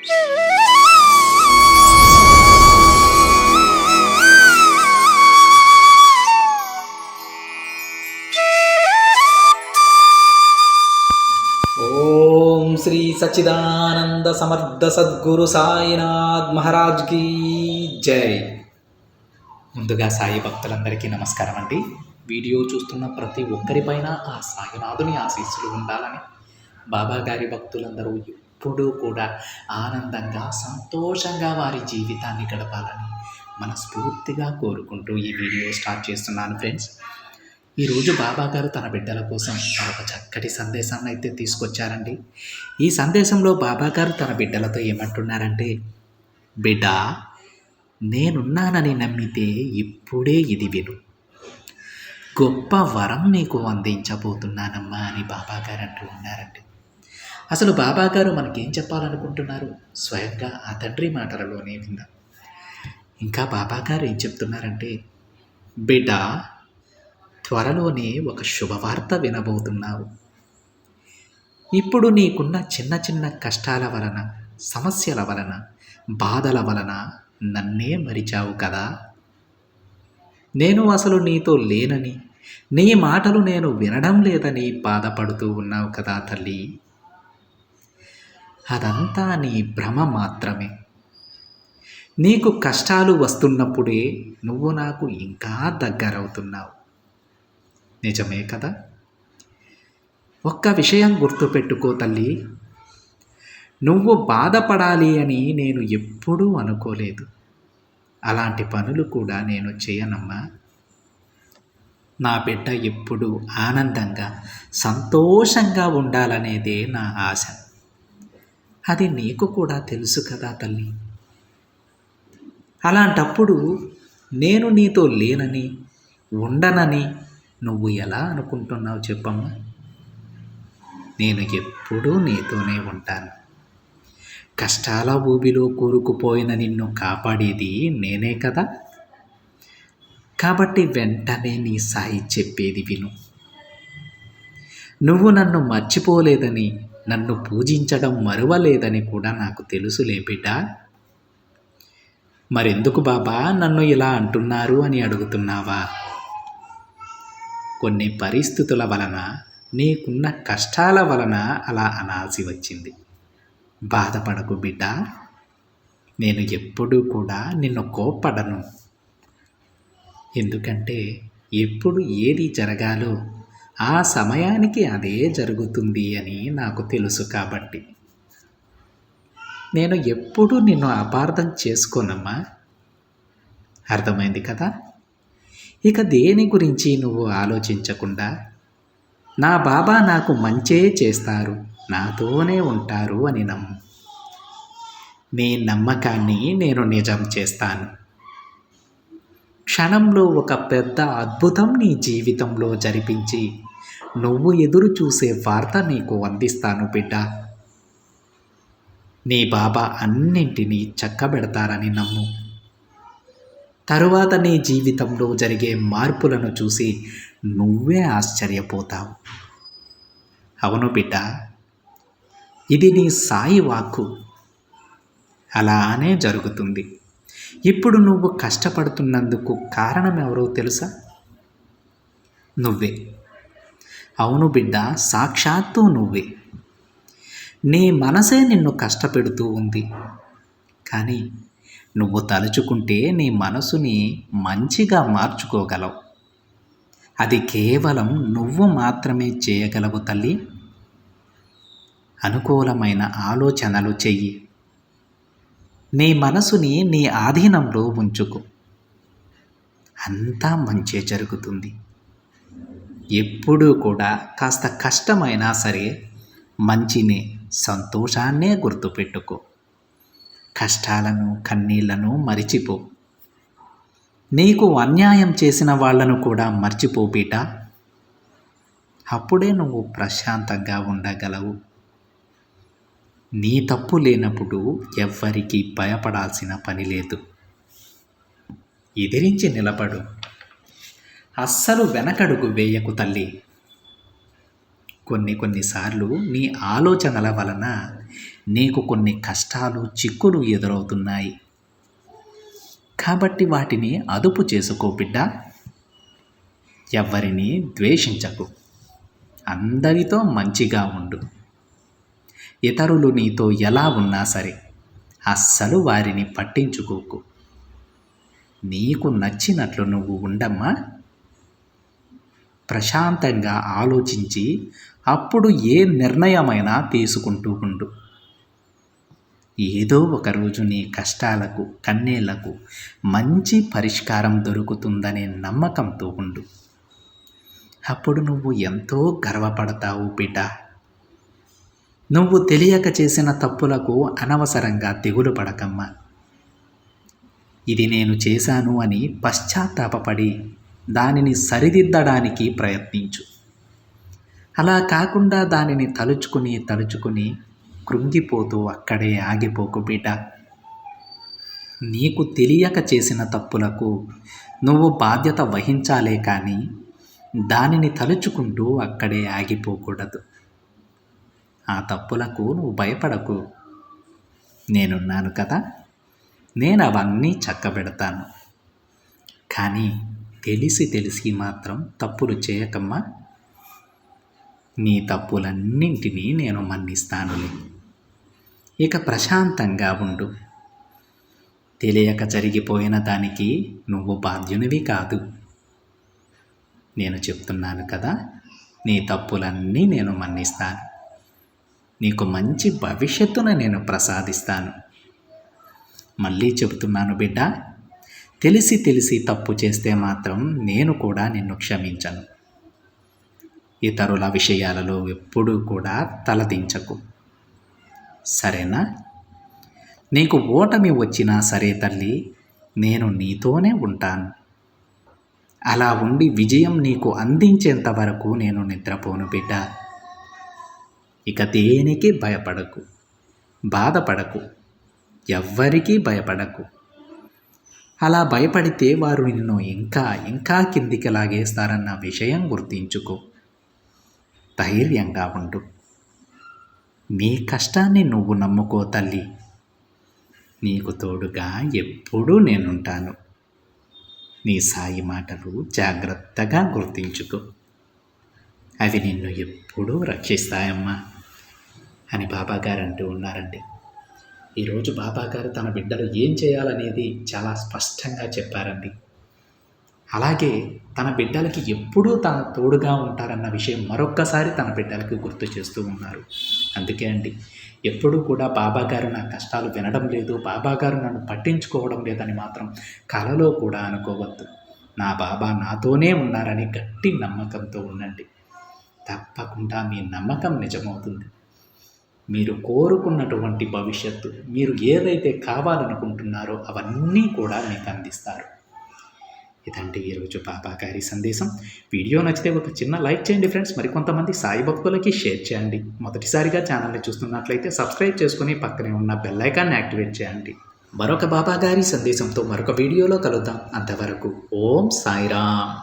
ఓం శ్రీ సచ్చిదానంద సమర్థ సద్గురు సాయినాథ్ మహారాజ్ కి జై. ముందుగా సాయి భక్తులందరికీ నమస్కారం అండి. వీడియో చూస్తున్న ప్రతి ఒక్కరిపైన ఆ సాయినాథుని ఆశీస్సులు ఉండాలని, బాబా గారి భక్తులందరూ ఎప్పుడూ కూడా ఆనందంగా సంతోషంగా వారి జీవితాన్ని గడపాలని మనస్ఫూర్తిగా కోరుకుంటూ ఈ వీడియో స్టార్ట్ చేస్తున్నాను ఫ్రెండ్స్. ఈరోజు బాబా గారు తన బిడ్డల కోసం మరొక చక్కటి సందేశాన్ని అయితే తీసుకొచ్చారండి. ఈ సందేశంలో బాబా గారు తన బిడ్డలతో ఏమంటున్నారంటే, బిడ్డ, నేనున్నానని నమ్మితే ఇప్పుడే ఇది విను, గొప్ప వరం నీకు అందించబోతున్నానమ్మా అని బాబా గారు అంటూ ఉన్నారండి. అసలు బాబా గారు మనకేం చెప్పాలనుకుంటున్నారు స్వయంగా ఆ తండ్రి మాటలలోనే విందాం. ఇంకా బాబా గారు ఏం చెప్తున్నారంటే, బిడ్డ, త్వరలోనే ఒక శుభవార్త వినబోతున్నావు. ఇప్పుడు నీకున్న చిన్న చిన్న కష్టాల వలన, సమస్యల వలన, బాధల వలన నన్నే మరిచావు కదా. నేను అసలు నీతో లేనని, నీ మాటలు నేను వినడం లేదని బాధపడుతూ ఉన్నావు కదా తల్లి. అదంతా నీ భ్రమ మాత్రమే. నీకు కష్టాలు వస్తున్నప్పుడే నువ్వు నాకు ఇంకా దగ్గరవుతున్నావు. నిజమే కదా. ఒక్క విషయం గుర్తుపెట్టుకో తల్లి, నువ్వు బాధపడాలి అని నేను ఎప్పుడూ అనుకోలేదు. అలాంటి పనులు కూడా నేను చేయనమ్మా. నా బిడ్డ ఎప్పుడూ ఆనందంగా సంతోషంగా ఉండాలనేదే నా ఆశ. అది నీకు కూడా తెలుసు కదా తల్లి. అలాంటప్పుడు నేను నీతో లేనని, ఉండనని నువ్వు ఎలా అనుకుంటున్నావు చెప్పమ్మా. నేను ఎప్పుడూ నీతోనే ఉంటాను. కష్టాల ఊబిలో కూరుకుపోయిన నిన్ను కాపాడేది నేనే కదా. కాబట్టి వెంటనే నీ సాయి చెప్పేది విను. నువ్వు నన్ను మర్చిపోలేదని, నన్ను పూజించడం మరువలేదని కూడా నాకు తెలుసులే బిడ్డ. మరెందుకు బాబా నన్ను ఇలా అంటున్నారు అని అడుగుతున్నావా? కొన్ని పరిస్థితుల వలన, నీకున్న కష్టాల వలన అలా అనాల్సి వచ్చింది. బాధపడకు బిడ్డ. నేను ఎప్పుడూ కూడా నిన్ను కోప్పడను. ఎందుకంటే ఎప్పుడు ఏది జరగాలో ఆ సమయానికి అదే జరుగుతుంది అని నాకు తెలుసు కాబట్టి. నేను ఎప్పుడూ నిన్ను అపార్థం చేసుకోనమ్మా. అర్థమైంది కదా. ఇక దేని గురించి నువ్వు ఆలోచించకుండా, నా బాబా నాకు మంచే చేస్తారు, నాతోనే ఉంటారు అని నమ్ము. నీ నమ్మకాన్ని నేను నిజం చేస్తాను. క్షణంలో ఒక పెద్ద అద్భుతం నీ జీవితంలో జరిపించి నువ్వు ఎదురు చూసే వార్త నీకు అందిస్తాను బిడ్డ. నీ బాబా అన్నింటినీ చక్కబెడతారని నమ్ము. తరువాత నీ జీవితంలో జరిగే మార్పులను చూసి నువ్వే ఆశ్చర్యపోతావు. అవును బిడ్డ, ఇది నీ సాయి వాక్కు. అలానే జరుగుతుంది. ఇప్పుడు నువ్వు కష్టపడుతున్నందుకు కారణం ఎవరో తెలుసా? నువ్వే. అవును బిడ్డ, సాక్షాత్తు నువ్వే. నీ మనసే నిన్ను కష్టపెడుతూ ఉంది. కానీ నువ్వు తలుచుకుంటే నీ మనసుని మంచిగా మార్చుకోగలవు. అది కేవలం నువ్వు మాత్రమే చేయగలవు తల్లి. అనుకూలమైన ఆలోచనలు చెయ్యి. నీ మనసుని నీ ఆధీనంలో ఉంచుకో. అంతా మంచే జరుగుతుంది. ఎప్పుడూ కూడా కాస్త కష్టమైనా సరే మంచినే, సంతోషాన్నే గుర్తుపెట్టుకో. కష్టాలను, కన్నీళ్లను మరిచిపో. నీకు అన్యాయం చేసిన వాళ్లను కూడా మర్చిపో బిడ్డ. అప్పుడే నువ్వు ప్రశాంతంగా ఉండగలవు. నీ తప్పు లేనప్పుడు ఎవ్వరికీ భయపడాల్సిన పని లేదు. ఎదిరించి నిలబడు. అస్సలు వెనకడుగు వేయకు తల్లి. కొన్నిసార్లు నీ ఆలోచనల వలన నీకు కొన్ని కష్టాలు చిక్కులు ఎదురవుతున్నాయి. కాబట్టి వాటిని అదుపు చేసుకో బిడ్డ. ఎవ్వరిని ద్వేషించకు. అందరితో మంచిగా ఉండు. ఇతరులు నీతో ఎలా ఉన్నా సరే అస్సలు వారిని పట్టించుకోకు. నీకు నచ్చినట్లు నువ్వు ఉండమ్మా. ప్రశాంతంగా ఆలోచించి అప్పుడు ఏ నిర్ణయమైనా తీసుకుంటూ ఉండు. ఏదో ఒకరోజు నీ కష్టాలకు కన్నీళ్లకు మంచి పరిష్కారం దొరుకుతుందనే నమ్మకంతో ఉండు. అప్పుడు నువ్వు ఎంతో గర్వపడతావు బిడ్డ. నువ్వు తెలియక చేసిన తప్పులకు అనవసరంగా దిగులు పడకమ్మా. ఇది నేను చేశాను అని పశ్చాత్తాపపడి దానిని సరిదిద్దడానికి ప్రయత్నించు. అలా కాకుండా దానిని తలుచుకుని కృంగిపోతూ అక్కడే ఆగిపోకు బిడ్డ. నీకు తెలియక చేసిన తప్పులకు నువ్వు బాధ్యత వహించాలే కానీ దానిని తలుచుకుంటూ అక్కడే ఆగిపోకూడదు. ఆ తప్పులకు నువ్వు భయపడకు. నేనున్నాను కదా, నేను అవన్నీ చక్కబెడతాను. కానీ తెలిసి మాత్రం తప్పులు చేయకమ్మా. నీ తప్పులన్నింటినీ నేను మన్నిస్తానులే. ఇక ప్రశాంతంగా ఉండు. తెలియక జరిగిపోయిన దానికి నువ్వు బాధ్యునివి కాదు. నేను చెప్తున్నాను కదా, నీ తప్పులన్నీ నేను మన్నిస్తాను. నీకు మంచి భవిష్యత్తును నేను ప్రసాదిస్తాను. మళ్ళీ చెబుతున్నాను బిడ్డ, తెలిసి తప్పు చేస్తే మాత్రం నేను కూడా నిన్ను క్షమించను. ఇతరుల విషయాలలో ఎప్పుడూ కూడా తలదించకు, సరేనా? నీకు ఓటమి వచ్చినా సరే తల్లి, నేను నీతోనే ఉంటాను. అలా ఉండి విజయం నీకు అందించేంత వరకు నేను నిద్రపోను బిడ్డ. ఇక దేనికి భయపడకు, బాధపడకు, ఎవ్వరికీ భయపడకు. అలా భయపడితే వారు నిన్ను ఇంకా కిందికి లాగేస్తారన్న విషయం గుర్తించుకో. ధైర్యంగా ఉండు. నీ కష్టాన్ని నువ్వు నమ్ముకో తల్లి. నీకు తోడుగా ఎప్పుడూ నేనుంటాను. నీ సాయి మాటలు జాగ్రత్తగా గుర్తించుకో. అవి నిన్ను ఎప్పుడూ రక్షిస్తాయమ్మా అని బాబాగారు అంటూ ఉన్నారండి. ఈరోజు బాబాగారు తన బిడ్డలు ఏం చేయాలనేది చాలా స్పష్టంగా చెప్పారండి. అలాగే తన బిడ్డలకి ఎప్పుడూ తన తోడుగా ఉంటారన్న విషయం మరొక్కసారి తన బిడ్డలకి గుర్తు చేస్తూ ఉన్నారు. అందుకే అండి, ఎప్పుడూ కూడా బాబాగారు నా కష్టాలు వినడం లేదు, బాబాగారు నన్ను పట్టించుకోవడం లేదని మాత్రం కలలో కూడా అనుకోవద్దు. నా బాబా నాతోనే ఉన్నారని గట్టి నమ్మకంతో ఉండండి. తప్పకుండా మీ నమ్మకం నిజమవుతుంది. మీరు కోరుకున్నటువంటి భవిష్యత్తు, మీరు ఏదైతే కావాలనుకుంటున్నారో అవన్నీ కూడా మీకు అందిస్తారు. ఇదండి ఈరోజు బాబాగారి సందేశం. వీడియో నచ్చితే ఒక చిన్న లైక్ చేయండి ఫ్రెండ్స్. మరికొంతమంది సాయి భక్తులకి షేర్ చేయండి. మొదటిసారిగా ఛానల్ని చూస్తున్నట్లయితే సబ్స్క్రైబ్ చేసుకుని పక్కనే ఉన్న బెల్ ఐకాన్ని యాక్టివేట్ చేయండి. మరొక బాబాగారి సందేశంతో మరొక వీడియోలో కలుద్దాం. అంతవరకు ఓం సాయిరామ్.